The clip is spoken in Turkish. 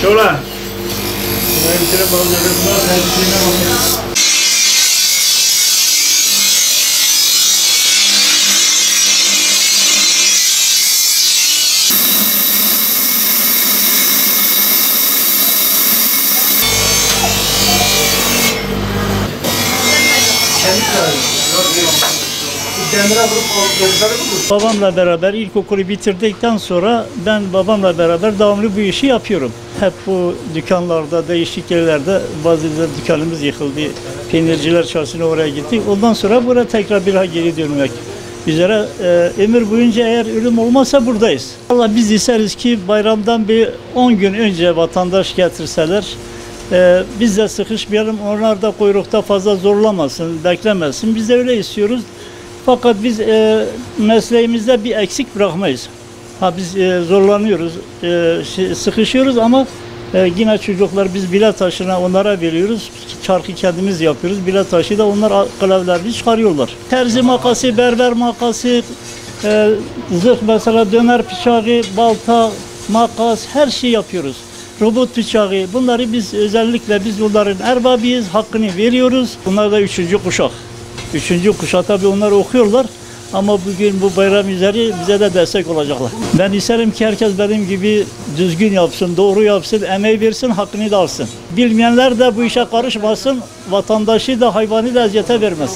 Yola. Babamla beraber ilkokulu bitirdikten sonra ben babamla beraber devamlı bu işi yapıyorum. Hep bu dükkanlarda, değişik yerlerde bazı dükkanımız yıkıldı. Peynirciler çarşısına oraya gittik. Ondan sonra buraya tekrar bir daha geri dönmek üzere. Ömür boyunca eğer ölüm olmazsa buradayız. Allah biz isteriz ki bayramdan bir 10 gün önce vatandaş getirseler, biz de sıkışmayalım, onlar da kuyrukta fazla zorlamasın, beklemesin. Biz de öyle istiyoruz. Fakat biz mesleğimizde bir eksik bırakmayız. Biz zorlanıyoruz, sıkışıyoruz ama yine çocuklar biz bilet taşına onlara veriyoruz. Çarkı kendimiz yapıyoruz. Bilet taşı da onlar klavyeleri çıkarıyorlar. Terzi makası, berber makası, zırh mesela döner bıçağı, balta, makas her şeyi yapıyoruz. Robot bıçağı bunları biz özellikle biz bunların erbabıyız, hakkını veriyoruz. Bunlar da 3. kuşak. 3. kuşak tabii onlar okuyorlar ama bugün bu bayram üzeri bize de destek olacaklar. Ben isterim ki herkes benim gibi düzgün yapsın, doğru yapsın, emeği versin, hakkını da alsın. Bilmeyenler de bu işe karışmasın, vatandaşı da hayvanı da eziyete vermez.